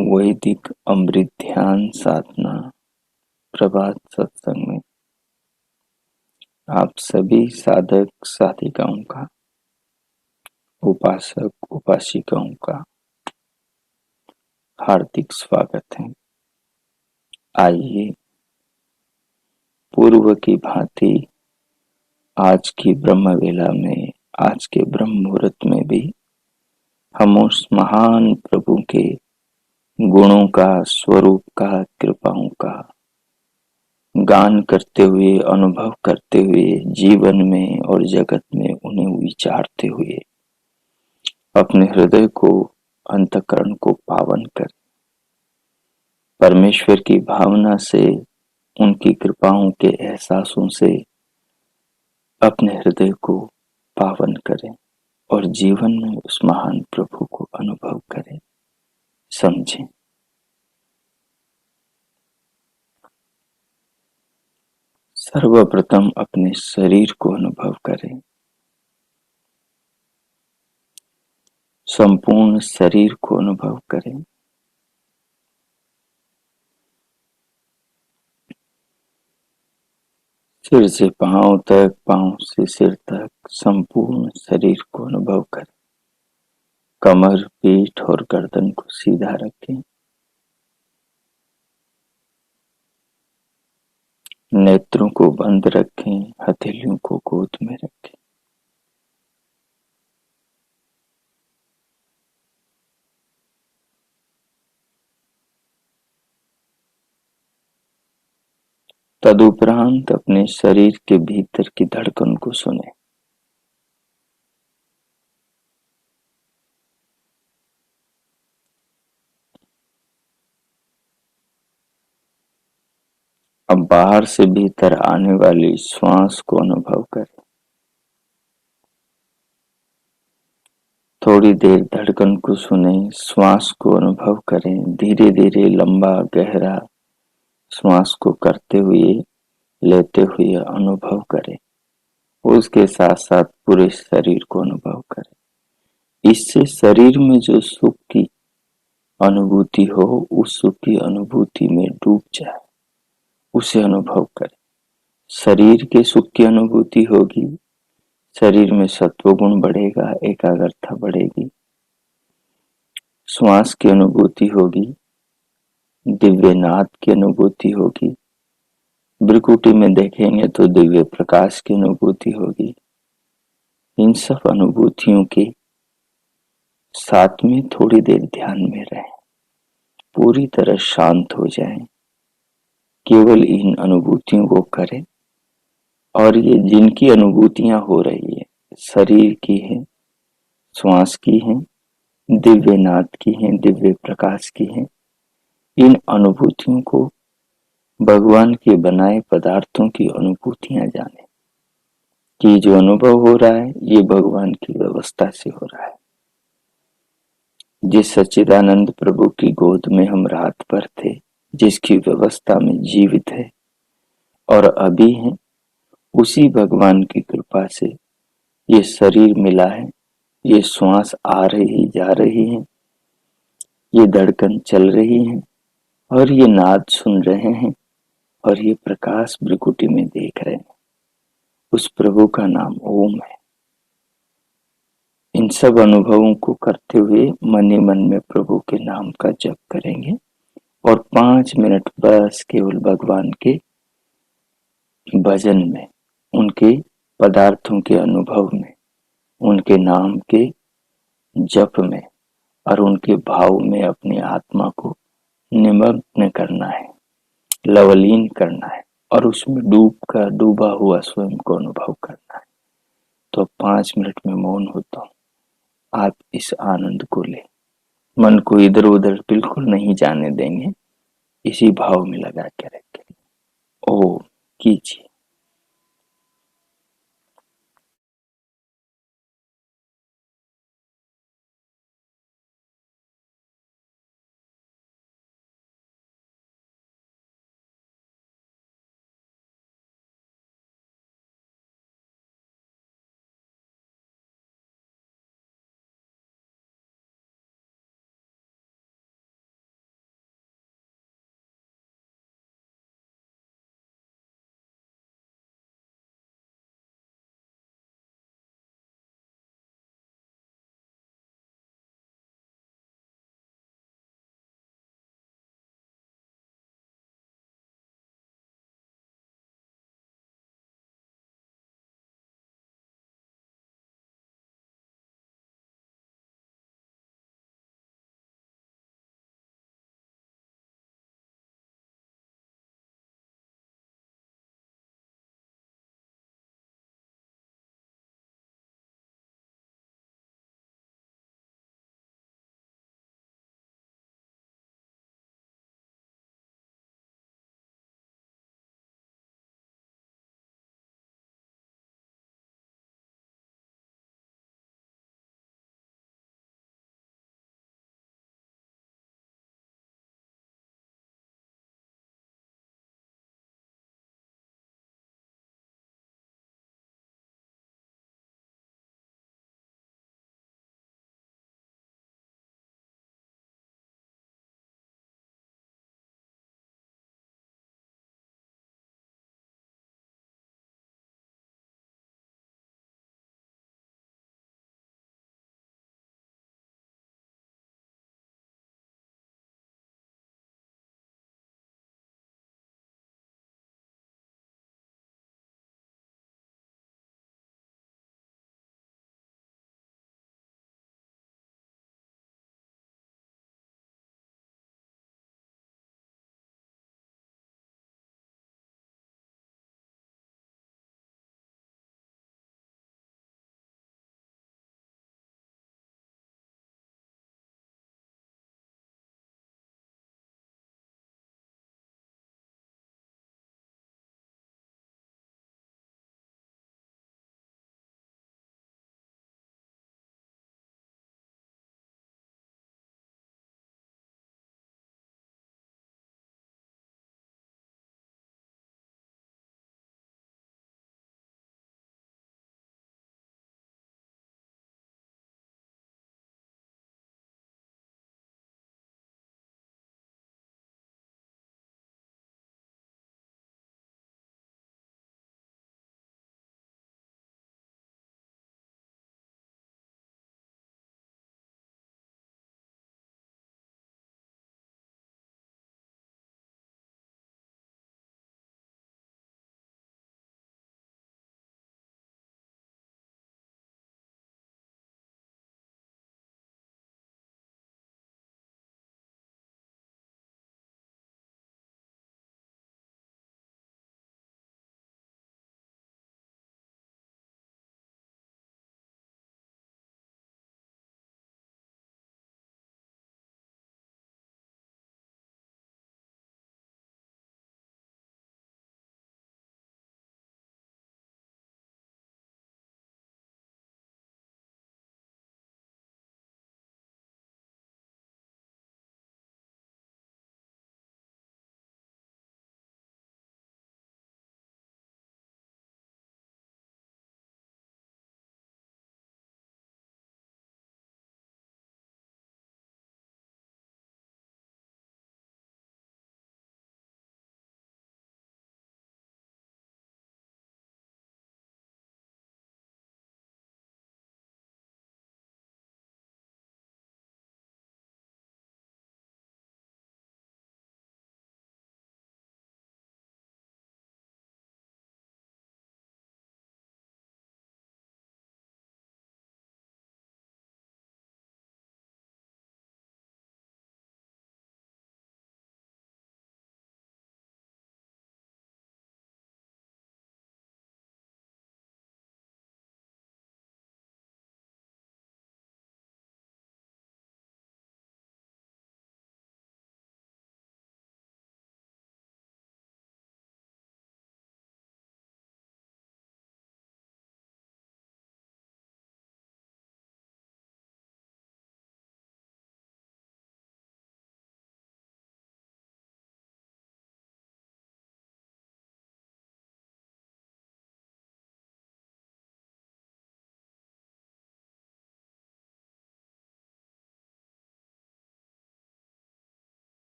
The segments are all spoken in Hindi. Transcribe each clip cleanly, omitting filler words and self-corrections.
वैदिक अमृत ध्यान साधना प्रभात सत्संग में आप सभी साधक साधिकाओं का, उपासक उपासिकाओं का हार्दिक स्वागत है। आइए पूर्व की भांति आज की ब्रह्म वेला में, आज के ब्रह्म मुहूर्त में भी हम उस महान प्रभु के गुणों का, स्वरूप का, कृपाओं का गान करते हुए, अनुभव करते हुए, जीवन में और जगत में उन्हें विचारते हुए अपने हृदय को, अंतःकरण को पावन कर परमेश्वर की भावना से, उनकी कृपाओं के एहसासों से अपने हृदय को पावन करें और जीवन में उस महान प्रभु को अनुभव करें, समझें। सर्वप्रथम अपने शरीर को अनुभव करें। संपूर्ण शरीर को अनुभव करें। सिर से पांव तक, पांव से सिर तक संपूर्ण शरीर को अनुभव करें। कमर, पीठ और गर्दन को सीधा रखें। नेत्रों को बंद रखें, हथेलियों को गोद में रखें। तदुपरांत अपने शरीर के भीतर की धड़कन को सुने। अब बाहर से भीतर आने वाली श्वास को अनुभव करें। थोड़ी देर धड़कन को सुने, श्वास को अनुभव करें। धीरे धीरे लंबा गहरा श्वास को करते हुए, लेते हुए अनुभव करें। उसके साथ साथ पूरे शरीर को अनुभव करें। इससे शरीर में जो सुख की अनुभूति हो, उस सुख की अनुभूति में डूब जाए, उसे अनुभव करें। शरीर के सुख की अनुभूति होगी, शरीर में सत्व गुण बढ़ेगा, एकाग्रता बढ़ेगी। श्वास की अनुभूति होगी, दिव्य नाद की अनुभूति होगी। भ्रिकुटी में देखेंगे तो दिव्य प्रकाश की अनुभूति होगी। इन सब अनुभूतियों के साथ में थोड़ी देर ध्यान में रहें, पूरी तरह शांत हो जाएं। केवल इन अनुभूतियों को करें और ये जिनकी अनुभूतियां हो रही है, शरीर की है, श्वास की है, दिव्य नाद की है, दिव्य प्रकाश की है, इन अनुभूतियों को भगवान के बनाए पदार्थों की अनुभूतियां जाने कि जो अनुभव हो रहा है ये भगवान की व्यवस्था से हो रहा है। जिस सच्चिदानंद प्रभु की गोद में हम रात भर थे, जिसकी व्यवस्था में जीवित है और अभी है, उसी भगवान की कृपा से ये शरीर मिला है, ये श्वास आ रही जा रही है, ये धड़कन चल रही है और ये नाद सुन रहे हैं और ये प्रकाश भ्रिकुटी में देख रहे हैं। उस प्रभु का नाम ओम है। इन सब अनुभवों को करते हुए मन ही मन में प्रभु के नाम का जप करेंगे और 5 मिनट बस केवल भगवान के भजन में, उनके पदार्थों के अनुभव में, उनके नाम के जप में और उनके भाव में अपनी आत्मा को निमग्न करना है, लवलीन करना है और उसमें डूबा हुआ स्वयं को अनुभव करना है। तो 5 मिनट में मौन होता हूँ, आप इस आनंद को ले, मन को इधर उधर बिल्कुल नहीं जाने देंगे, इसी भाव में लगा के रखें। ओम कीजिए।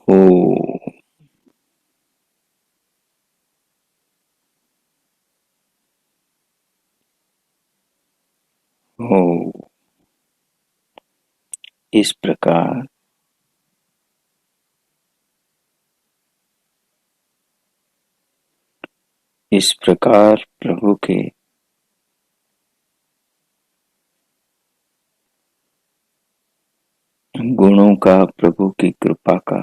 हो हो। इस प्रकार प्रभु के गुणों का, प्रभु की कृपा का,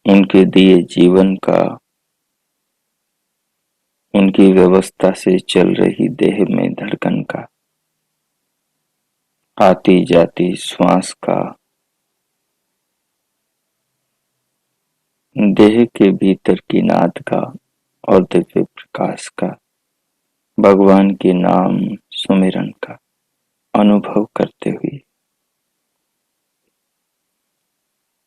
उनके दिए जीवन का, उनकी व्यवस्था से चल रही देह में धड़कन का, आती जाती श्वास का, देह के भीतर की नाद का और दिव्य प्रकाश का, भगवान के नाम सुमिरन का अनुभव करते हुए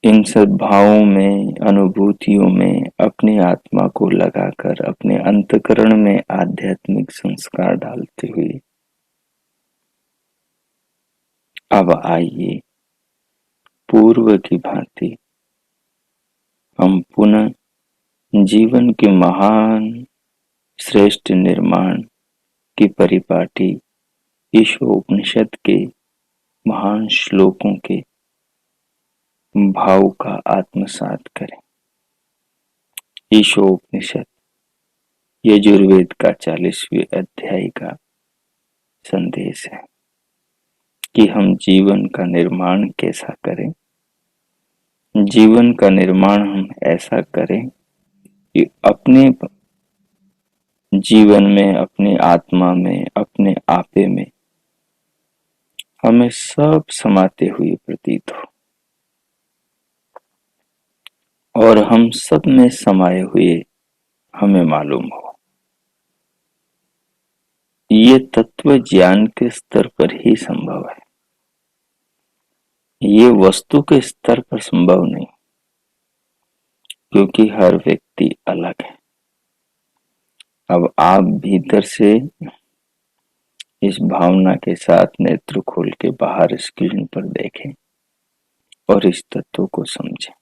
इन सद्भावों में, अनुभूतियों में अपनी आत्मा को लगाकर अपने अंतःकरण में आध्यात्मिक संस्कार डालते हुए अब आइए पूर्व की भांति हम पुनः जीवन के महान श्रेष्ठ निर्माण की परिपाटी ईशोपनिषद के महान श्लोकों के भाव का आत्मसात करें। ईशोपनिषद यजुर्वेद का 40वें अध्याय का संदेश है कि हम जीवन का निर्माण कैसा करें। जीवन का निर्माण हम ऐसा करें कि अपने जीवन में, अपनी आत्मा में, अपने आपे में हमें सब समाते हुए प्रतीत हो और हम सब में समाये हुए हमें मालूम हो। ये तत्व ज्ञान के स्तर पर ही संभव है, ये वस्तु के स्तर पर संभव नहीं, क्योंकि हर व्यक्ति अलग है। अब आप भीतर से इस भावना के साथ नेत्र खोल के बाहर स्क्रीन पर देखें और इस तत्व को समझें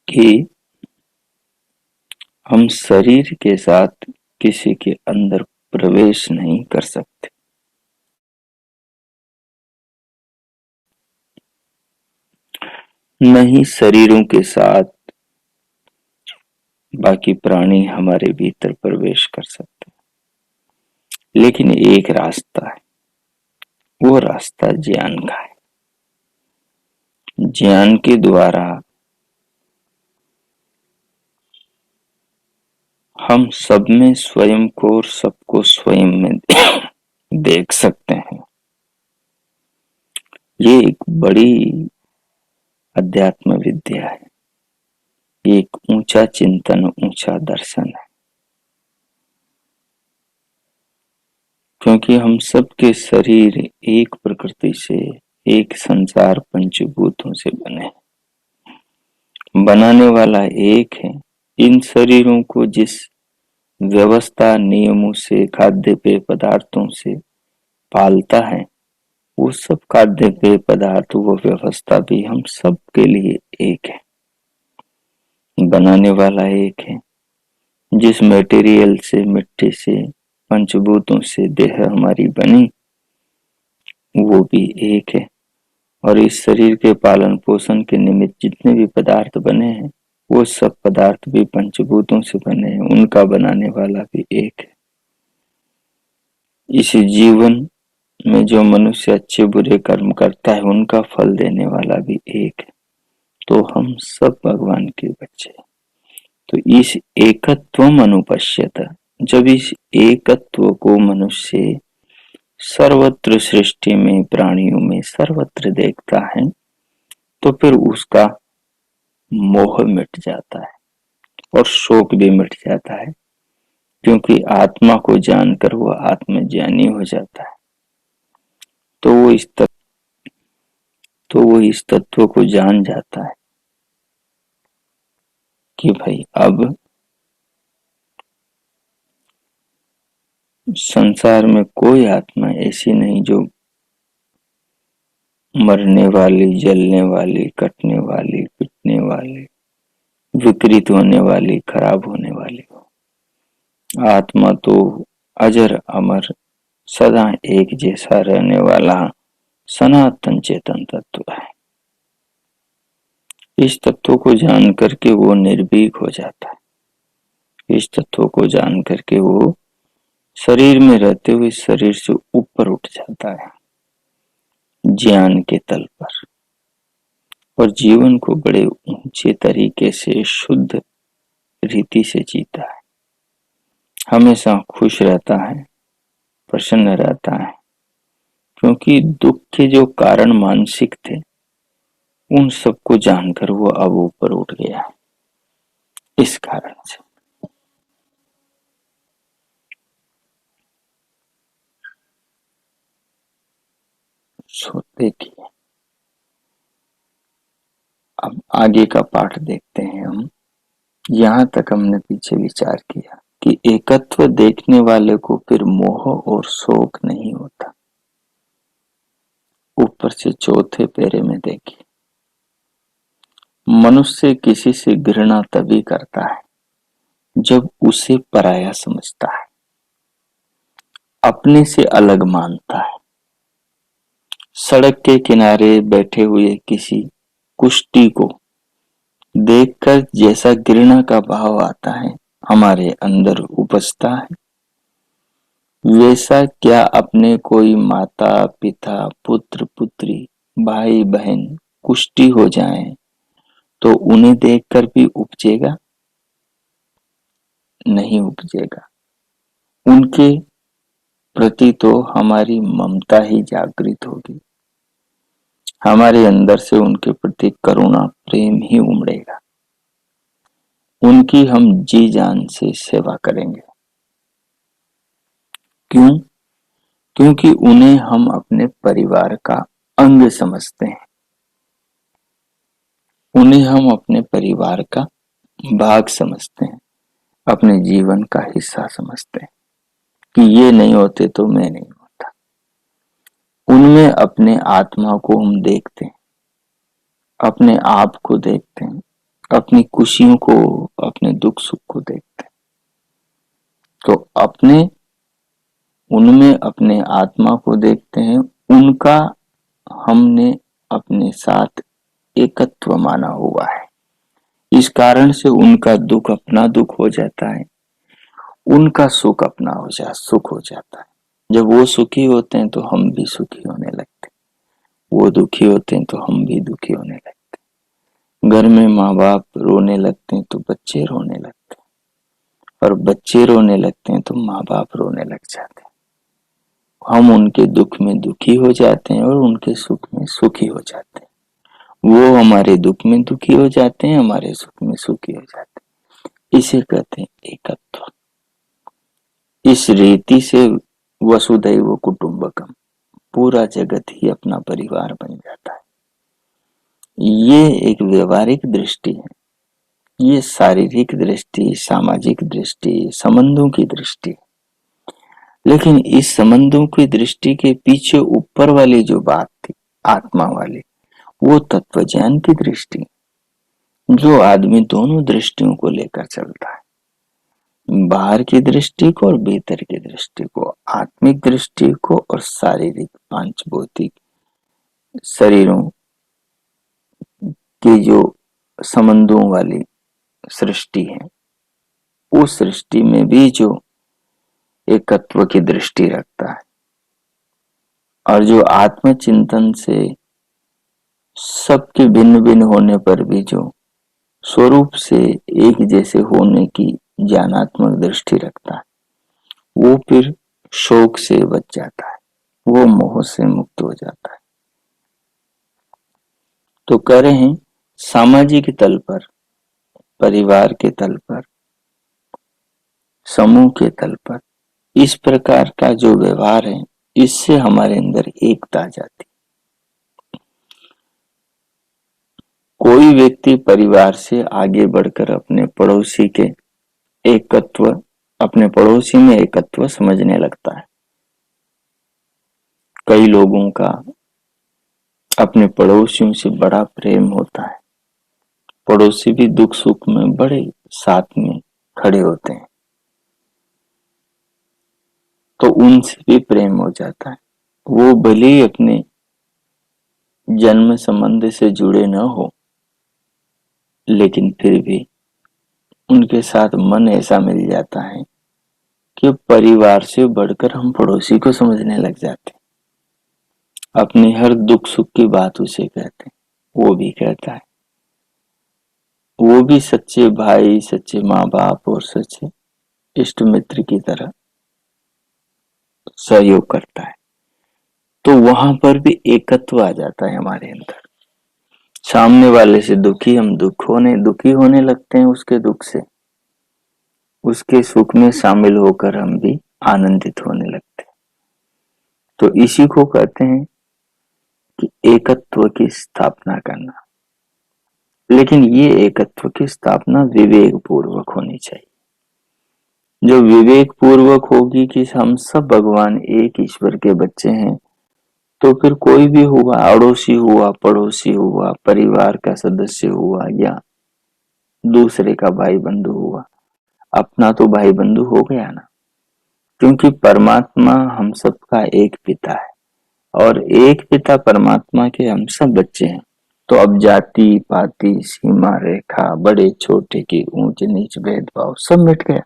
कि हम शरीर के साथ किसी के अंदर प्रवेश नहीं कर सकते। नहीं शरीरों के साथ बाकी प्राणी हमारे भीतर प्रवेश कर सकते, लेकिन एक रास्ता है, वो रास्ता ज्ञान का है। ज्ञान के द्वारा हम सब में स्वयं को और सबको स्वयं में देख सकते हैं। ये एक बड़ी अध्यात्म विद्या है, एक ऊंचा चिंतन, ऊंचा दर्शन है, क्योंकि हम सबके शरीर एक प्रकृति से, एक संसार पंचभूतों से बने हैं। बनाने वाला एक है। इन शरीरों को जिस व्यवस्था, नियमों से, खाद्य पेय पदार्थों से पालता है, वो सब खाद्य पेय पदार्थ, वो व्यवस्था भी हम सब के लिए एक है। बनाने वाला एक है। जिस मटेरियल से, मिट्टी से, पंचभूतों से देह हमारी बनी, वो भी एक है। और इस शरीर के पालन पोषण के निमित्त जितने भी पदार्थ बने हैं, वो सब पदार्थ भी पंचभूतों से बने हैं, उनका बनाने वाला भी एक है। इस जीवन में जो मनुष्य अच्छे बुरे कर्म करता है, उनका फल देने वाला भी एक है। तो हम सब भगवान के बच्चे। तो इस एकत्वम अनुपश्यत, जब इस एकत्व को मनुष्य सर्वत्र सृष्टि में, प्राणियों में सर्वत्र देखता है, तो फिर उसका मोह मिट जाता है और शोक भी मिट जाता है, क्योंकि आत्मा को जानकर वह आत्मज्ञानी हो जाता है। तो वो इस तत्व को जान जाता है कि भाई अब संसार में कोई आत्मा ऐसी नहीं जो मरने वाली, जलने वाली, कटने वाली, पिटने वाली, विकृत होने वाली, खराब होने वाली हो। आत्मा तो अजर अमर सदा एक जैसा रहने वाला सनातन चेतन तत्व है। इस तत्व को जान करके वो निर्भीक हो जाता है। इस तत्व को जान करके वो शरीर में रहते हुए शरीर से ऊपर उठ जाता है ज्ञान के तल पर, और जीवन को बड़े ऊंचे तरीके से शुद्ध रीति से जीता है। हमेशा खुश रहता है, प्रसन्न रहता है, क्योंकि दुख के जो कारण मानसिक थे उन सबको जानकर वो अब ऊपर उठ गया है। इस कारण से देखिए, अब आगे का पाठ देखते हैं हम। यहाँ तक हमने पीछे विचार किया कि एकत्व देखने वाले को फिर मोह और शोक नहीं होता। ऊपर से चौथे पैरे में देखिए, मनुष्य किसी से घृणा तभी करता है जब उसे पराया समझता है, अपने से अलग मानता है। सड़क के किनारे बैठे हुए किसी कुष्ठी को देखकर जैसा घृणा का भाव आता है, हमारे अंदर उपजता है, वैसा क्या अपने कोई माता पिता पुत्र पुत्री भाई बहन कुष्ठी हो जाएं तो उन्हें देखकर भी उपजेगा? नहीं उपजेगा। उनके प्रति तो हमारी ममता ही जागृत होगी, हमारे अंदर से उनके प्रति करुणा प्रेम ही उमड़ेगा। उनकी हम जी जान से सेवा करेंगे। क्यों? क्योंकि उन्हें हम अपने परिवार का अंग समझते हैं, उन्हें हम अपने परिवार का भाग समझते हैं, अपने जीवन का हिस्सा समझते हैं कि ये नहीं होते तो मैं नहीं होता। उनमें अपने आत्मा को हम देखते हैं, अपने आप को देखते हैं, अपनी खुशियों को, अपने दुख सुख को देखते हैं। तो अपने उनमें अपने आत्मा को देखते हैं, उनका हमने अपने साथ एकत्व माना हुआ है। इस कारण से उनका दुख अपना दुख हो जाता है, उनका सुख अपना सुख हो जाता है। जब वो सुखी होते हैं तो हम भी सुखी होने लगते हैं, वो दुखी होते हैं तो हम भी दुखी होने लगते हैं। घर में माँ बाप रोने लगते हैं तो बच्चे रोने लगते हैं, और बच्चे रोने लगते हैं तो माँ बाप रोने लग जाते हैं। हम उनके दुख में दुखी हो जाते हैं और उनके सुख में सुखी हो जाते हैं। वो हमारे दुख में दुखी हो जाते हैं, हमारे सुख में सुखी हो जाते हैं। इसे कहते हैं एकत्व। इस रीति से वसुधैव कुटुंबकम, पूरा जगत ही अपना परिवार बन जाता है। ये एक व्यवहारिक दृष्टि है, ये शारीरिक दृष्टि, सामाजिक दृष्टि, संबंधों की दृष्टि। लेकिन इस संबंधों की दृष्टि के पीछे ऊपर वाली जो बात थी, आत्मा वाली, वो तत्व ज्ञान की दृष्टि, जो आदमी दोनों दृष्टियों को लेकर चलता है, बाहर की दृष्टि को और भीतर की दृष्टि को, आत्मिक दृष्टि को और शारीरिक पांच भौतिक शरीरों की जो संबंधों वाली सृष्टि है, उस सृष्टि में भी जो एकत्व की दृष्टि रखता है, और जो आत्मचिंतन से सबके भिन्न भिन्न होने पर भी जो स्वरूप से एक जैसे होने की ज्ञानात्मक दृष्टि रखता है, वो फिर शोक से बच जाता है, वो मोह से मुक्त हो जाता है। तो कह रहे हैं सामाजिक तल पर, परिवार के तल पर, समूह के तल पर इस प्रकार का जो व्यवहार है, इससे हमारे अंदर एकता आ जाती। कोई व्यक्ति परिवार से आगे बढ़कर अपने पड़ोसी के एकत्व, अपने पड़ोसी में एकत्व समझने लगता है। कई लोगों का अपने पड़ोसियों से बड़ा प्रेम होता है। पड़ोसी भी दुख सुख में बड़े साथ में खड़े होते हैं, तो उनसे भी प्रेम हो जाता है। वो भले ही अपने जन्म संबंध से जुड़े न हो, लेकिन फिर भी उनके साथ मन ऐसा मिल जाता है कि परिवार से बढ़कर हम पड़ोसी को समझने लग जाते हैं। अपनी हर दुख सुख की बात उसे कहते हैं, वो भी कहता है। वो भी सच्चे भाई, सच्चे माँ बाप और सच्चे इष्ट मित्र की तरह सहयोग करता है। तो वहां पर भी एकत्व आ जाता है हमारे अंदर। सामने वाले से हम दुखी होने लगते हैं उसके दुख से, उसके सुख में शामिल होकर हम भी आनंदित होने लगते हैं। तो इसी को कहते हैं कि एकत्व की स्थापना करना। लेकिन ये एकत्व की स्थापना विवेक पूर्वक होनी चाहिए। जो विवेक पूर्वक होगी कि हम सब भगवान एक ईश्वर के बच्चे हैं, तो फिर कोई भी हुआ, अड़ोसी हुआ, पड़ोसी हुआ, परिवार का सदस्य हुआ या दूसरे का भाई बंधु हुआ, अपना तो भाई बंधु हो गया ना। क्योंकि परमात्मा हम सबका एक पिता है और एक पिता परमात्मा के हम सब बच्चे हैं। तो अब जाति पाति सीमा रेखा, बड़े छोटे की ऊंच नीच भेदभाव सब मिट गया,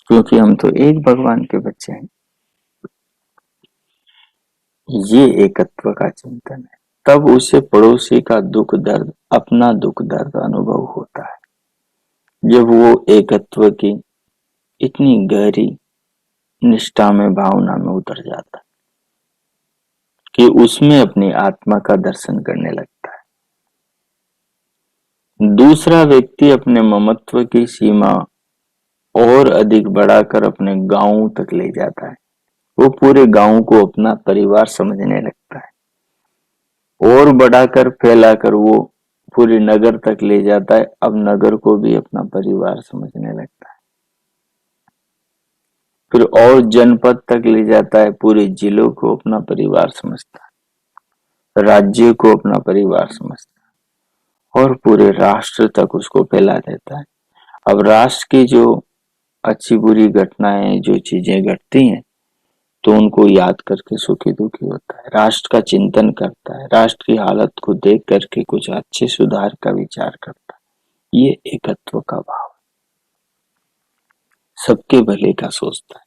क्योंकि हम तो एक भगवान के बच्चे हैं। ये एकत्व का चिंतन है। तब उसे पड़ोसी का दुख दर्द, अपना दुख दर्द अनुभव होता है। जब वो एकत्व की इतनी गहरी निष्ठा में, भावना में उतर जाता है कि उसमें अपनी आत्मा का दर्शन करने लगता है। दूसरा व्यक्ति अपने ममत्व की सीमा और अधिक बढ़ाकर अपने गांव तक ले जाता है। वो पूरे गांव को अपना परिवार समझने लगता है और बढ़ाकर फैलाकर वो पूरे नगर तक ले जाता है। अब नगर को भी अपना परिवार समझने लगता है। फिर और जनपद तक ले जाता है, पूरे जिलों को अपना परिवार समझता है, राज्य को अपना परिवार समझता है और पूरे राष्ट्र तक उसको फैला देता है। अब राष्ट्र की जो अच्छी बुरी घटनाएं, जो चीजें घटती हैं, तो उनको याद करके सुखी दुखी होता है, राष्ट्र का चिंतन करता है, राष्ट्र की हालत को देख करके कुछ अच्छे सुधार का विचार करता है। ये एकत्व का भाव, सबके भले का सोचता है।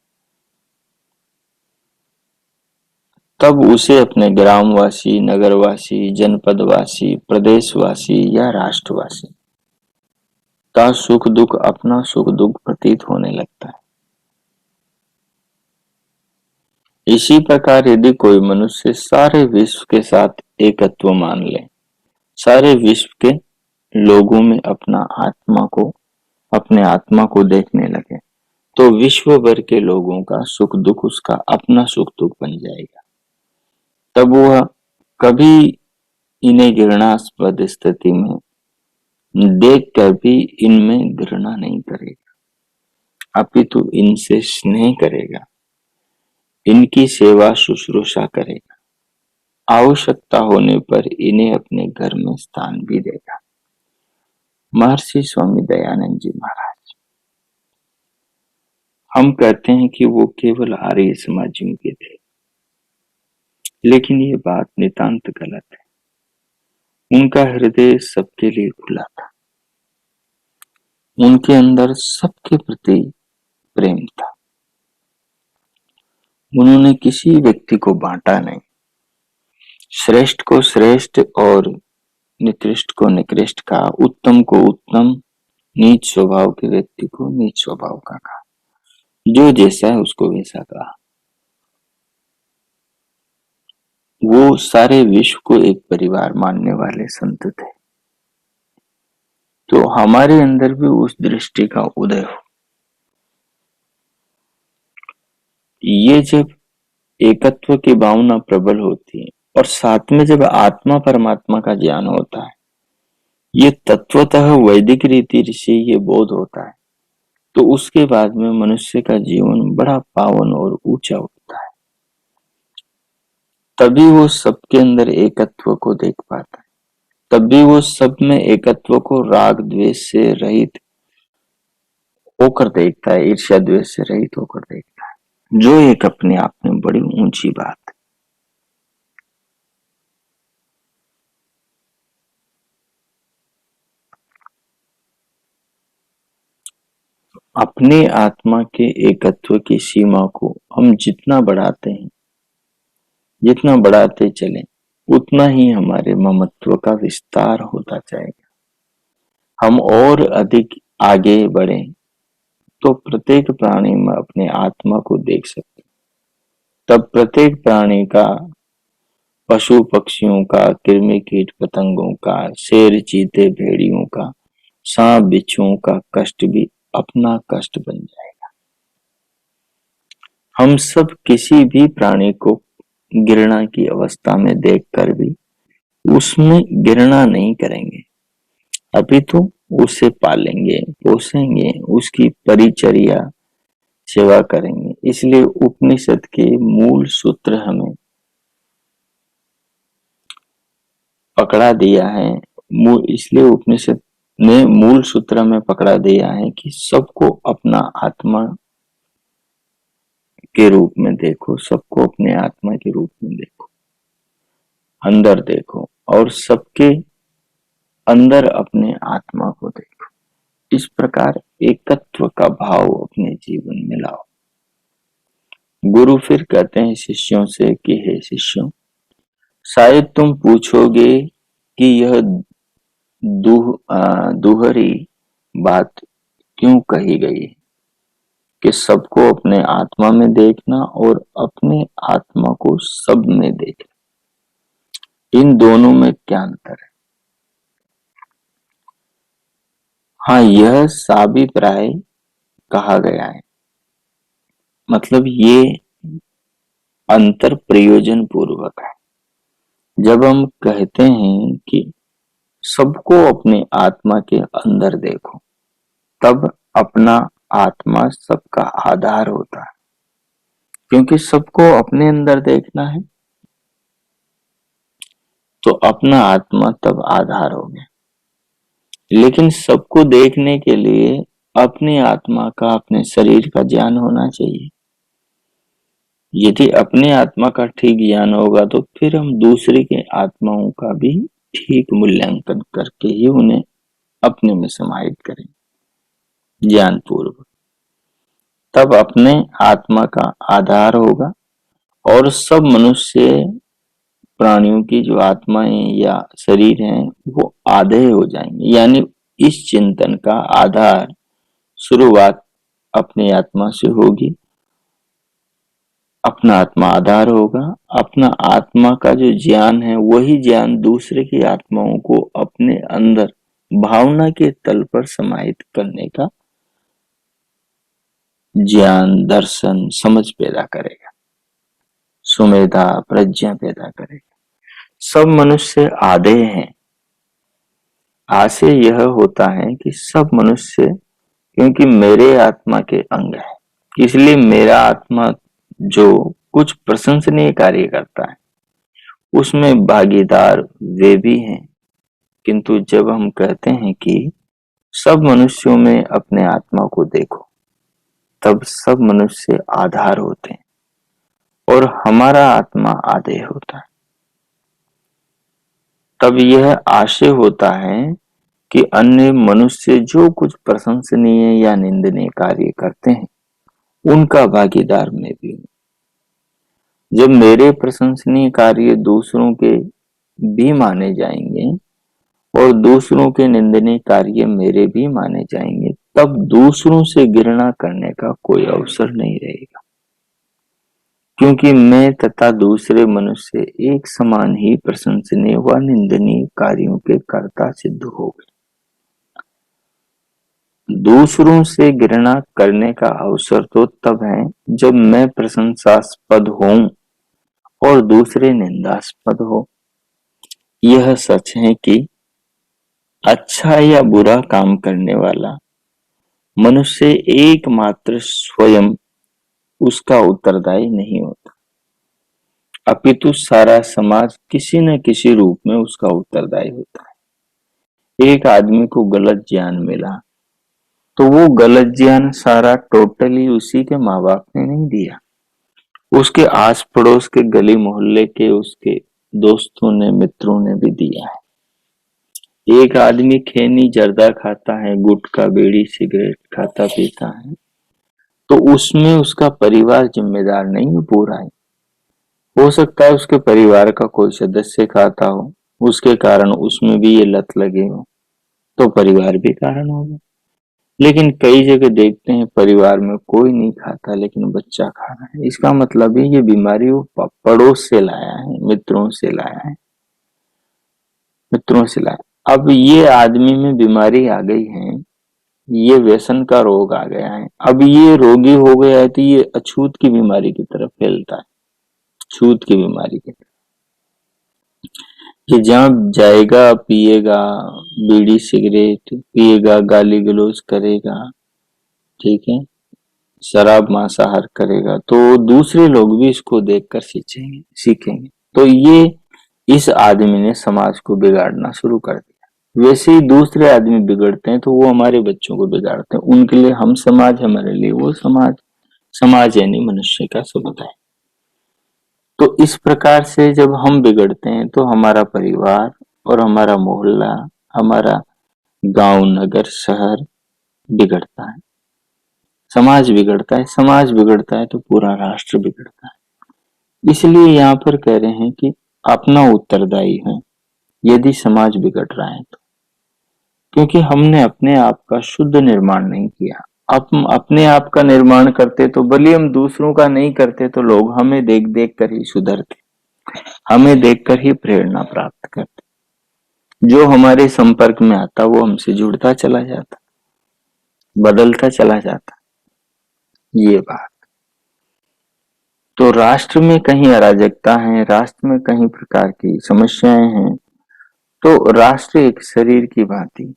तब उसे अपने ग्रामवासी, नगरवासी, जनपदवासी, प्रदेशवासी या राष्ट्रवासी का सुख दुख अपना सुख दुख प्रतीत होने लगता है। इसी प्रकार यदि कोई मनुष्य सारे विश्व के साथ एकत्व मान ले, सारे विश्व के लोगों में अपने आत्मा को देखने लगे, तो विश्व भर के लोगों का सुख दुख उसका अपना सुख दुख बन जाएगा। तब वह कभी इन्हें घृणास्पद स्थिति में देख कर भी इनमें घृणा नहीं करेगा, अपितु इनसे स्नेह करेगा, इनकी सेवा शुश्रूषा करेगा, आवश्यकता होने पर इन्हें अपने घर में स्थान भी देगा। महर्षि स्वामी दयानंद जी महाराज, हम कहते हैं कि वो केवल आर्य समाजियों के थे, लेकिन ये बात नितांत गलत है। उनका हृदय सबके लिए खुला था, उनके अंदर सबके प्रति प्रेम था। उन्होंने किसी व्यक्ति को बांटा नहीं, श्रेष्ठ को श्रेष्ठ और निकृष्ट को निकृष्ट कहा, उत्तम को उत्तम, नीच स्वभाव के व्यक्ति को नीच स्वभाव का कहा, जो जैसा है उसको वैसा कहा। वो सारे विश्व को एक परिवार मानने वाले संत थे। तो हमारे अंदर भी उस दृष्टि का उदय हो। ये जब एकत्व की भावना प्रबल होती है और साथ में जब आत्मा परमात्मा का ज्ञान होता है, ये तत्वतः वैदिक रीति से ये बोध होता है, तो उसके बाद में मनुष्य का जीवन बड़ा पावन और ऊंचा होता है। तभी वो सबके अंदर एकत्व को देख पाता है, तभी वो सब में एकत्व को राग द्वेष से रहित होकर देखता है, ईर्ष्या द्वेष से रहित होकर देखता है, जो एक अपने आप में बड़ी ऊंची बात है। अपने आत्मा के एकत्व की सीमा को हम जितना बढ़ाते हैं, जितना बढ़ाते चलें, उतना ही हमारे ममत्व का विस्तार होता जाएगा। हम और अधिक आगे बढ़े तो प्रत्येक प्राणी में अपने आत्मा को देख सकते, तब प्रत्येक प्राणी का, पशु पक्षियों का, कृमि कीट पतंगों का, शेर चीते भेड़ियों का, सांप बिच्छुओं का कष्ट भी अपना कष्ट बन जाएगा। हम सब किसी भी प्राणी को घृणा की अवस्था में देखकर भी उसमें घृणा नहीं करेंगे, अपितु उसे पालेंगे, पोसेंगे, उसकी परिचर्या सेवा करेंगे। इसलिए उपनिषद के मूल सूत्र हमें पकड़ा दिया है, इसलिए उपनिषद ने मूल सूत्र में पकड़ा दिया है कि सबको अपना आत्मा के रूप में देखो, सबको अपने आत्मा के रूप में देखो, अंदर देखो और सबके अंदर अपने आत्मा को देखो। इस प्रकार एकत्व का भाव अपने जीवन में लाओ। गुरु फिर कहते हैं शिष्यों से कि हे शिष्यों, शायद तुम पूछोगे कि यह दूहरी बात क्यों कही गई है कि सबको अपने आत्मा में देखना और अपने आत्मा को सब में देखना, इन दोनों में क्या अंतर है? हाँ, यह साबिप्राय कहा गया है, मतलब ये अंतर प्रयोजन पूर्वक है। जब हम कहते हैं कि सबको अपने आत्मा के अंदर देखो, तब अपना आत्मा सबका आधार होता है, क्योंकि सबको अपने अंदर देखना है तो अपना आत्मा तब आधार हो गया। लेकिन सबको देखने के लिए अपनी आत्मा का, अपने शरीर का ज्ञान होना चाहिए। यदि अपने आत्मा का ठीक ज्ञान होगा तो फिर हम दूसरे के आत्माओं का भी ठीक मूल्यांकन करके ही उन्हें अपने में समाहित करेंगे ज्ञान पूर्वक। तब अपने आत्मा का आधार होगा और सब मनुष्य प्राणियों की जो आत्माएं या शरीर हैं वो आधे हो जाएंगे। यानी इस चिंतन का आधार, शुरुआत अपनी आत्मा से होगी, अपना आत्मा आधार होगा, अपना आत्मा का जो ज्ञान है वही ज्ञान दूसरे की आत्माओं को अपने अंदर भावना के तल पर समाहित करने का ज्ञान, दर्शन, समझ पैदा करेगा, सुमेधा, प्रज्ञा पैदा करेगा। सब मनुष्य आधे हैं। आशय यह होता है कि सब मनुष्य, क्योंकि मेरे आत्मा के अंग है, इसलिए मेरा आत्मा जो कुछ प्रशंसनीय कार्य करता है उसमें भागीदार वे भी हैं। किंतु जब हम कहते हैं कि सब मनुष्यों में अपने आत्मा को देखो, तब सब मनुष्य आधार होते हैं और हमारा आत्मा आधे होता है। तब यह आशय होता है कि अन्य मनुष्य जो कुछ प्रशंसनीय या निंदनीय कार्य करते हैं उनका भागीदार मैं भी हूं। जब मेरे प्रशंसनीय कार्य दूसरों के भी माने जाएंगे और दूसरों के निंदनीय कार्य मेरे भी माने जाएंगे, तब दूसरों से घृणा करने का कोई अवसर नहीं रहेगा, क्योंकि मैं तथा दूसरे मनुष्य एक समान ही प्रशंसनीय व निंदनीय कार्यों के कर्ता सिद्ध हो गए। दूसरों से घृणा करने का अवसर तो तब है जब मैं प्रशंसास्पद हूं और दूसरे निंदास्पद हो। यह सच है कि अच्छा या बुरा काम करने वाला मनुष्य एकमात्र स्वयं उसका उत्तरदायी नहीं होता, अपितु सारा समाज किसी न किसी रूप में उसका उत्तरदायी होता है। एक आदमी को गलत ज्ञान मिला तो वो गलत ज्ञान सारा टोटली उसी के माँ बाप ने नहीं दिया, उसके आस पड़ोस के गली मोहल्ले के उसके दोस्तों ने मित्रों ने भी दिया है। एक आदमी खैनी जर्दा खाता है, गुटखा बीड़ी सिगरेट खाता पीता है, तो उसमें उसका परिवार जिम्मेदार नहीं है पूरा है। हो सकता है उसके परिवार का कोई सदस्य खाता हो, उसके कारण उसमें भी ये लत लगे हो, तो परिवार भी कारण होगा। लेकिन कई जगह देखते हैं परिवार में कोई नहीं खाता लेकिन बच्चा खा रहा है, इसका मतलब है ये बीमारी वो पड़ोस से लाया है, मित्रों से लाया है, मित्रों से लाया। अब ये आदमी में बीमारी आ गई है, ये व्यसन का रोग आ गया है, अब ये रोगी हो गया है तो ये अछूत की बीमारी की तरफ फैलता है, छूत की बीमारी की तरफ। ये जहाँ जाएगा पिएगा, बीड़ी सिगरेट पिएगा, गाली गलौज करेगा, ठीक है, शराब मांसाहार करेगा, तो दूसरे लोग भी इसको देखकर सीखेंगे। तो ये इस आदमी ने समाज को बिगाड़ना शुरू कर दिया। वैसे ही दूसरे आदमी बिगड़ते हैं तो वो हमारे बच्चों को बिगाड़ते हैं, उनके लिए हम समाज, हमारे लिए वो समाज। समाज यानी मनुष्य का समुदाय। तो इस प्रकार से जब हम बिगड़ते हैं तो हमारा परिवार और हमारा मोहल्ला, हमारा गांव नगर शहर बिगड़ता है, समाज बिगड़ता है, समाज बिगड़ता है तो पूरा राष्ट्र बिगड़ता है। इसलिए यहाँ पर कह रहे हैं कि अपना उत्तरदायी है यदि समाज बिगड़ रहा है तो, क्योंकि हमने अपने आप का शुद्ध निर्माण नहीं किया। हम अपने आप का निर्माण करते तो भले हम दूसरों का नहीं करते तो लोग हमें देख देख कर ही सुधरते, हमें देखकर ही प्रेरणा प्राप्त करते। जो हमारे संपर्क में आता वो हमसे जुड़ता चला जाता, बदलता चला जाता। ये बात तो राष्ट्र में कहीं अराजकता है, राष्ट्र में कहीं प्रकार की समस्याएं हैं, तो राष्ट्र एक शरीर की भांति,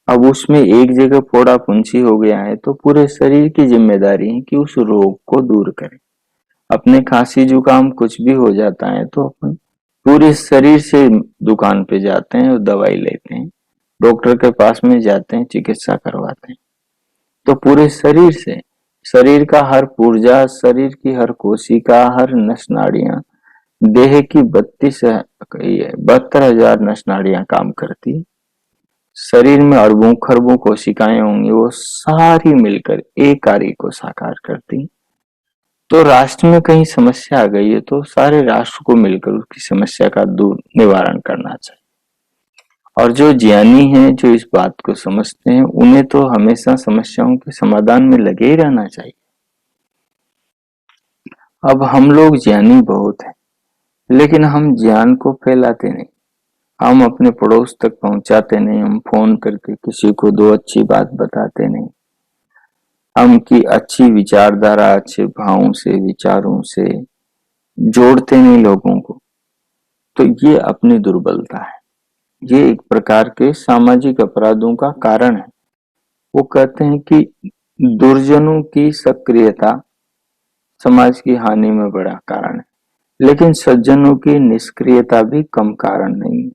अब उसमें एक जगह फोड़ा फुंसी हो गया है तो पूरे शरीर की जिम्मेदारी है कि उस रोग को दूर करें। अपने खांसी जुकाम कुछ भी हो जाता है तो अपन पूरे शरीर से दुकान पे जाते हैं और दवाई लेते हैं, डॉक्टर के पास में जाते हैं, चिकित्सा करवाते हैं। तो पूरे शरीर से, शरीर का हर पुर्जा, शरीर की हर कोशिका, हर नस नाड़ियां, देह की 72,000 नस नाड़ियां काम करती। शरीर में अरबों खरबों कोशिकाएं होंगी, वो सारी मिलकर एक कार्य को साकार करती। तो राष्ट्र में कहीं समस्या आ गई है तो सारे राष्ट्र को मिलकर उसकी समस्या का दूर निवारण करना चाहिए। और जो ज्ञानी हैं, जो इस बात को समझते हैं, उन्हें तो हमेशा समस्याओं के समाधान में लगे ही रहना चाहिए। अब हम लोग ज्ञानी बहुत हैं, लेकिन हम ज्ञान को फैलाते नहीं, हम अपने पड़ोस तक पहुंचाते नहीं, हम फोन करके किसी को दो अच्छी बात बताते नहीं, हम की अच्छी विचारधारा, अच्छे भावों से, विचारों से जोड़ते नहीं लोगों को। तो ये अपनी दुर्बलता है, ये एक प्रकार के सामाजिक अपराधों का कारण है। वो कहते हैं कि दुर्जनों की सक्रियता समाज की हानि में बड़ा कारण है, लेकिन सज्जनों की निष्क्रियता भी कम कारण नहीं है।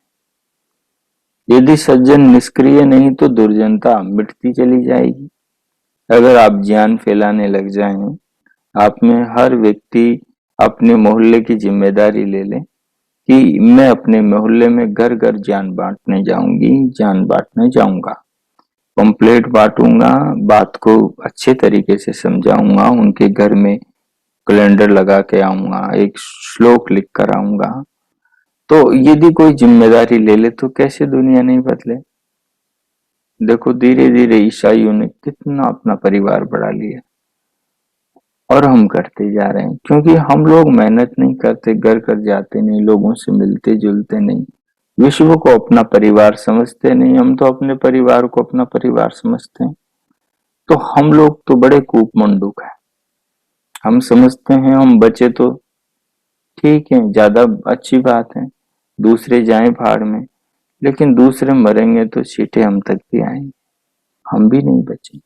यदि सज्जन निष्क्रिय नहीं तो दुर्जनता मिटती चली जाएगी। अगर आप ज्ञान फैलाने लग जाएं, आप में हर व्यक्ति अपने मोहल्ले की जिम्मेदारी ले ले कि मैं अपने मोहल्ले में घर घर ज्ञान बांटने जाऊंगी, ज्ञान बांटने जाऊंगा, पंपलेट बांटूंगा, बात को अच्छे तरीके से समझाऊंगा, उनके घर में कैलेंडर लगा के आऊंगा, एक श्लोक लिख कर आऊंगा। तो यदि कोई जिम्मेदारी ले ले तो कैसे दुनिया नहीं बदले। देखो धीरे धीरे ईसाइयों ने कितना अपना परिवार बढ़ा लिया और हम करते जा रहे हैं, क्योंकि हम लोग मेहनत नहीं करते, घर कर जाते नहीं, लोगों से मिलते जुलते नहीं, विश्व को अपना परिवार समझते नहीं। हम तो अपने परिवार को अपना परिवार समझते हैं। तो हम लोग तो बड़े कूपमंडूक हैं। हम समझते हैं हम बचे तो ठीक है, ज्यादा अच्छी बात है, दूसरे जाएं भाड़ में, लेकिन दूसरे मरेंगे तो चीटे हम तक भी आएंगे, हम भी नहीं बचेंगे।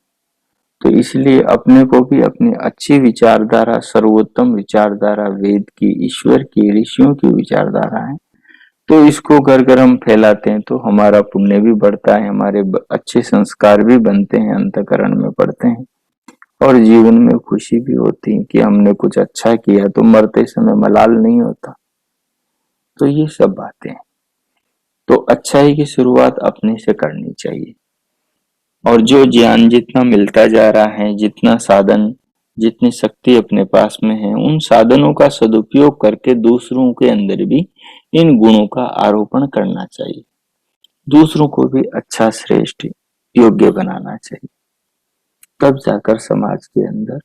तो इसलिए अपने को भी अपनी अच्छी विचारधारा, सर्वोत्तम विचारधारा, वेद की, ईश्वर की, ऋषियों की विचारधारा है, तो इसको घर घर हम फैलाते हैं तो हमारा पुण्य भी बढ़ता है, हमारे अच्छे संस्कार भी बनते हैं, अंतःकरण में पड़ते हैं और जीवन में खुशी भी होती है कि हमने कुछ अच्छा किया, तो मरते समय मलाल नहीं होता। तो ये सब बातें हैं। तो अच्छाई की शुरुआत अपने से करनी चाहिए और जो ज्ञान जितना मिलता जा रहा है, जितना साधन, जितनी शक्ति अपने पास में है, उन साधनों का सदुपयोग करके दूसरों के अंदर भी इन गुणों का आरोपण करना चाहिए, दूसरों को भी अच्छा, श्रेष्ठ, योग्य बनाना चाहिए। तब जाकर समाज के अंदर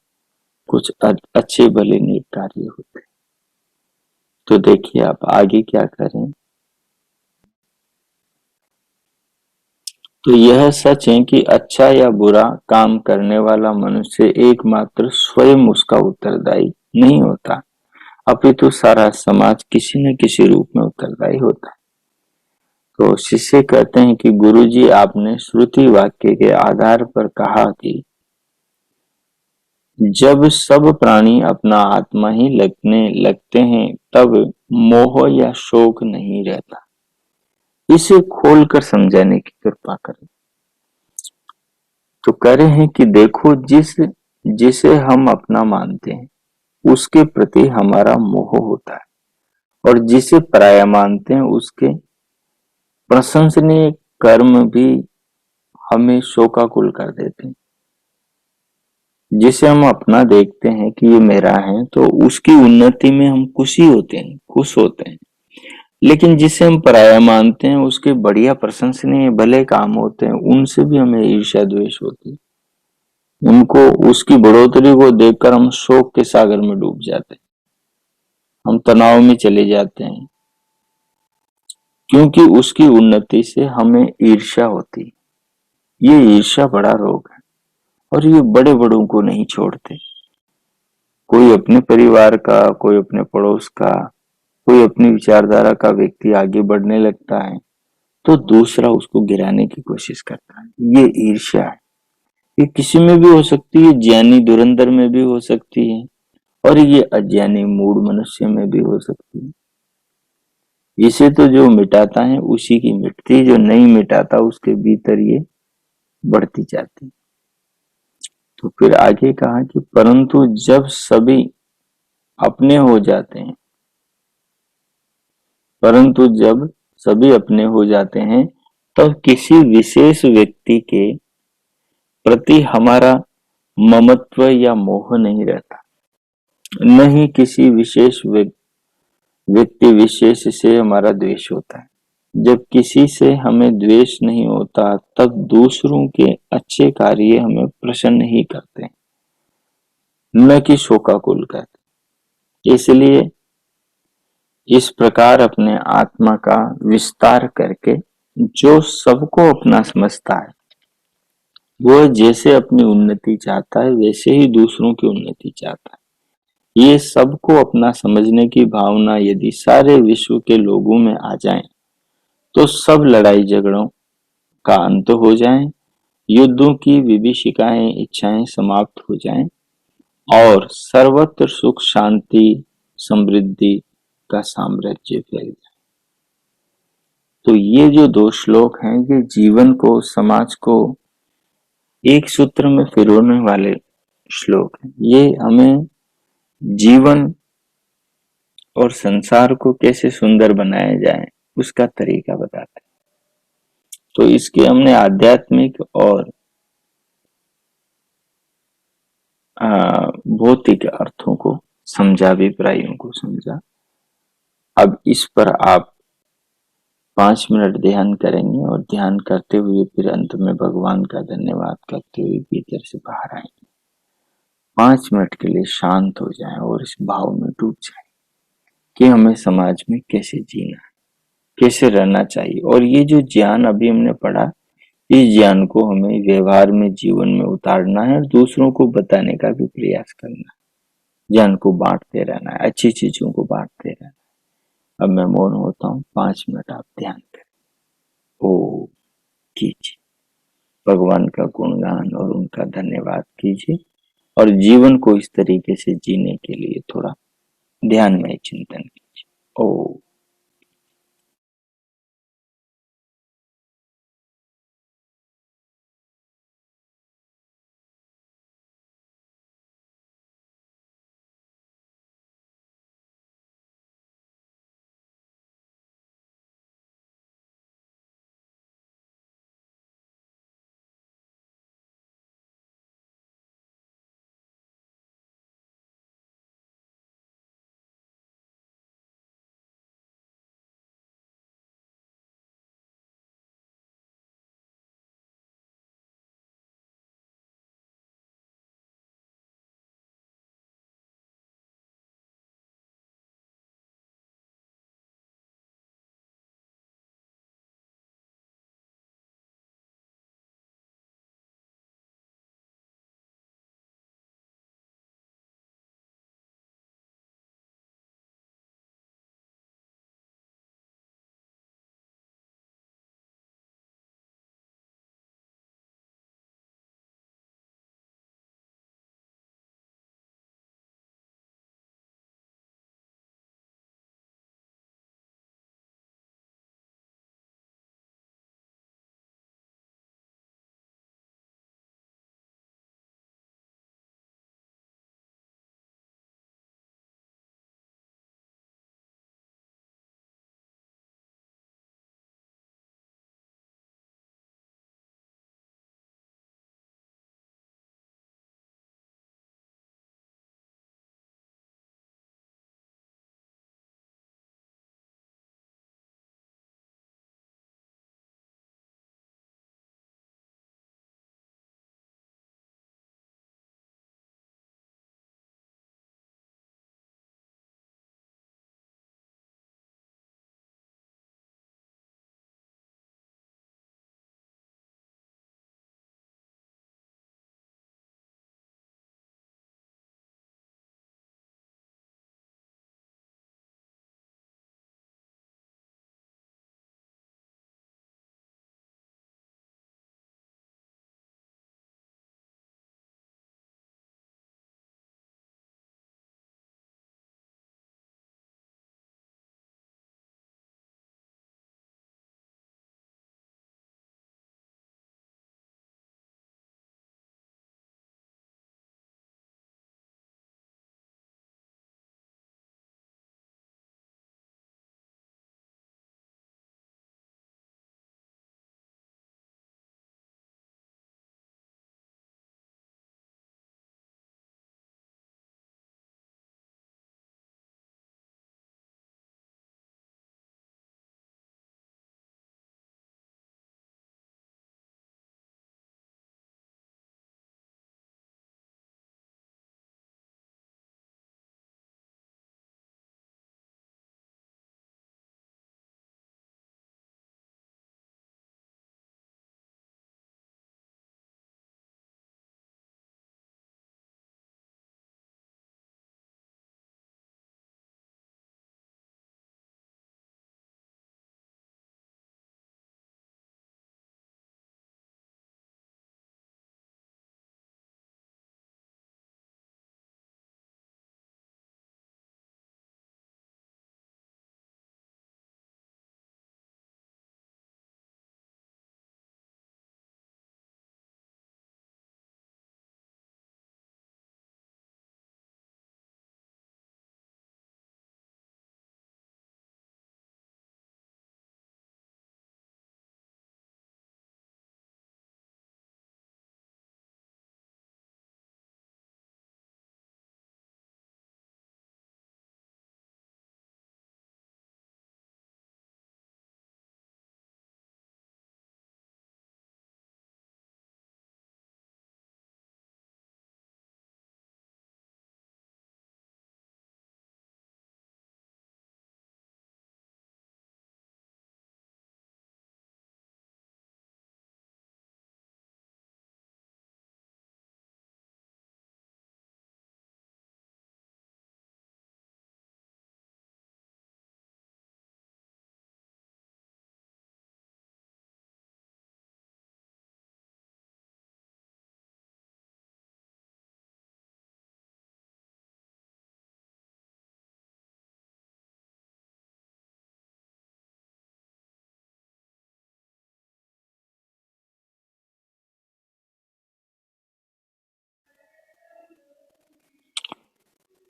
कुछ अच्छे भले नेक कार्य होते। तो देखिए आप आगे क्या करें। तो यह सच है कि अच्छा या बुरा काम करने वाला मनुष्य एकमात्र स्वयं उसका उत्तरदायी नहीं होता, अपितु सारा समाज किसी न किसी रूप में उत्तरदायी होता है। तो शिष्य कहते हैं कि गुरुजी, आपने श्रुति वाक्य के आधार पर कहा कि जब सब प्राणी अपना आत्मा ही लगने लगते हैं तब मोह या शोक नहीं रहता। इसे खोलकर समझाने की कृपा करें। तो कह रहे हैं कि देखो, जिसे हम अपना मानते हैं उसके प्रति हमारा मोह होता है और जिसे पराया मानते हैं उसके प्रशंसनीय कर्म भी हमें शोकाकुल कर देते हैं। जिसे हम अपना देखते हैं कि ये मेरा है तो उसकी उन्नति में हम खुशी होते हैं, खुश होते हैं, लेकिन जिसे हम पराया मानते हैं उसके बढ़िया प्रशंसनीय भले काम होते हैं, उनसे भी हमें ईर्ष्या द्वेष होती है। उनको, उसकी बढ़ोतरी को देखकर हम शोक के सागर में डूब जाते हैं, हम तनाव में चले जाते हैं, क्योंकि उसकी उन्नति से हमें ईर्ष्या होती। ये ईर्ष्या बड़ा रोग है और ये बड़े बड़ों को नहीं छोड़ते। कोई अपने परिवार का, कोई अपने पड़ोस का, कोई अपनी विचारधारा का व्यक्ति आगे बढ़ने लगता है तो दूसरा उसको गिराने की कोशिश करता है। ये ईर्ष्या है। ये किसी में भी हो सकती है, ज्ञानी धुरंधर में भी हो सकती है और ये अज्ञानी मूढ़ मनुष्य में भी हो सकती है। इसे तो जो मिटाता है उसी की मिटती, जो नहीं मिटाता उसके भीतर ये बढ़ती जाती। तो फिर आगे कहा कि परंतु जब सभी अपने हो जाते हैं, परंतु जब सभी अपने हो जाते हैं तब किसी विशेष व्यक्ति के प्रति हमारा ममत्व या मोह नहीं रहता, न ही किसी विशेष व्यक्ति विशेष से हमारा द्वेष होता है। जब किसी से हमें द्वेष नहीं होता तब दूसरों के अच्छे कार्य हमें प्रसन्न ही करते हैं, न कि शोकाकुल करते। इसलिए इस प्रकार अपने आत्मा का विस्तार करके जो सबको अपना समझता है, वह जैसे अपनी उन्नति चाहता है वैसे ही दूसरों की उन्नति चाहता है। ये सबको अपना समझने की भावना यदि सारे विश्व के लोगों में आ जाए तो सब लड़ाई झगड़ों का अंत हो जाए, युद्धों की विभीषिकाएं, इच्छाएं समाप्त हो जाएं और सर्वत्र सुख, शांति, समृद्धि का साम्राज्य फैल जाए। तो ये जो दो श्लोक हैं ये जीवन को, समाज को एक सूत्र में पिरोने वाले श्लोक हैं। ये हमें जीवन और संसार को कैसे सुंदर बनाया जाए उसका तरीका बताते हैं। तो इसके हमने आध्यात्मिक और भौतिक अर्थों को समझा, अभिप्रायों को समझा। अब इस पर आप 5 मिनट ध्यान करेंगे और ध्यान करते हुए फिर अंत में भगवान का धन्यवाद करते हुए भीतर से बाहर आएंगे। 5 मिनट के लिए शांत हो जाएं और इस भाव में डूब जाएं कि हमें समाज में कैसे जीना है, कैसे रहना चाहिए। और ये जो ज्ञान अभी हमने पढ़ा, इस ज्ञान को हमें व्यवहार में, जीवन में उतारना है और दूसरों को बताने का भी प्रयास करना है। ज्ञान को बांटते रहना है, अच्छी चीजों को बांटते रहना है। अब मैं मौन होता हूँ, 5 मिनट आप ध्यान करें। ओ कीजिए। भगवान का गुणगान और उनका धन्यवाद कीजिए और जीवन को इस तरीके से जीने के लिए थोड़ा ध्यान में चिंतन कीजिए। ओ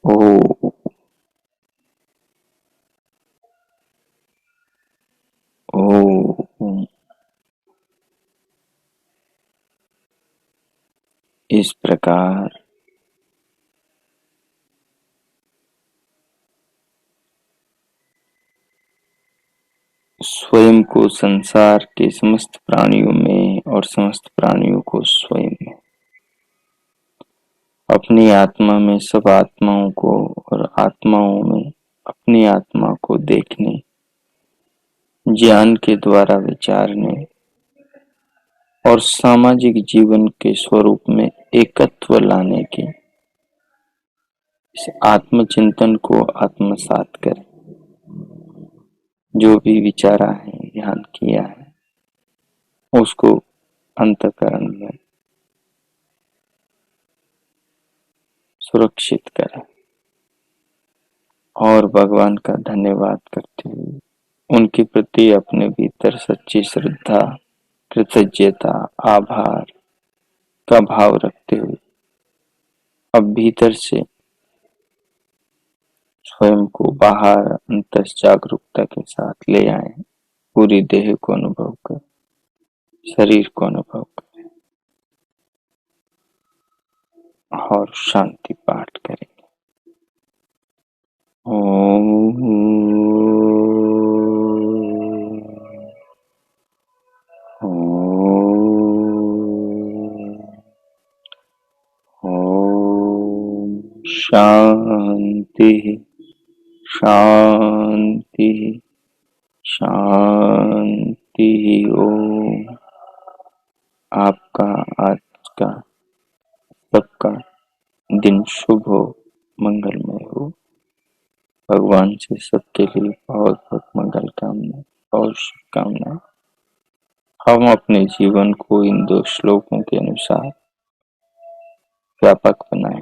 ओ, ओ, इस प्रकार स्वयं को संसार के समस्त प्राणियों में और समस्त प्राणियों को स्वयं में, अपनी आत्मा में सब आत्माओं को और आत्माओं में अपनी आत्मा को देखने, ज्ञान के द्वारा विचारने और सामाजिक जीवन के स्वरूप में एकत्व लाने के इस आत्मचिंतन को आत्मसात करें। जो भी विचारा है, ध्यान किया है, उसको अंतःकरण में सुरक्षित करें और भगवान का धन्यवाद करते हुए उनके प्रति अपने भीतर सच्ची श्रद्धा, कृतज्ञता, आभार का भाव रखते हुए अब भीतर से स्वयं को बाहर अंतस जागरूकता के साथ ले आए। पूरी देह को अनुभव कर, शरीर को अनुभव करें और शांति पाठ करें। ओम शांति शांति शांति। ओम। आपका आज का सबका दिन शुभ हो, मंगलमय हो। भगवान से सबके लिए बहुत बहुत मंगल कामना और शुभकामनाएं। हम अपने जीवन को इन 2 श्लोकों के अनुसार व्यापक बनाएं।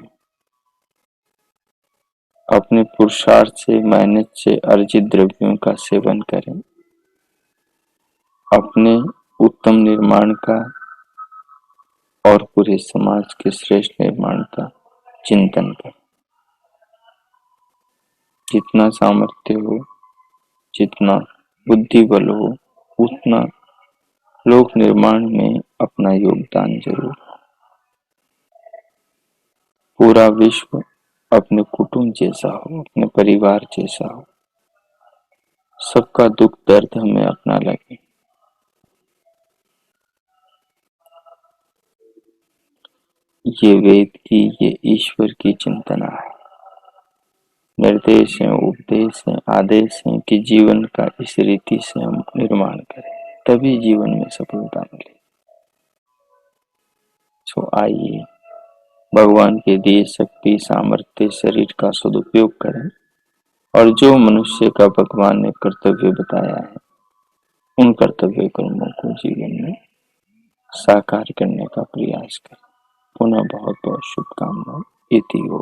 अपने पुरुषार्थ से, मेहनत से अर्जित द्रव्यों का सेवन करें। अपने उत्तम निर्माण का और पूरे समाज के श्रेष्ठ निर्माण का चिंतन करें। जितना सामर्थ्य हो, जितना बुद्धि बल हो, उतना लोक निर्माण में अपना योगदान जरूर। पूरा विश्व अपने कुटुंब जैसा हो, अपने परिवार जैसा हो। सबका दुख दर्द हमें अपना लगे। ये वेद की, ये ईश्वर की चिंतना है। निर्देश है, उपदेश है, आदेश है कि जीवन का इस रीति से हम निर्माण करें, तभी जीवन में सफलता मिले। सो आइए भगवान के दिए शक्ति, सामर्थ्य, शरीर का सदुपयोग करें और जो मनुष्य का भगवान ने कर्तव्य बताया है, उन कर्तव्य कर्मों को जीवन में साकार करने का प्रयास करें। पुनः बहुत बहुत शुभकामनाएं। इति ओम।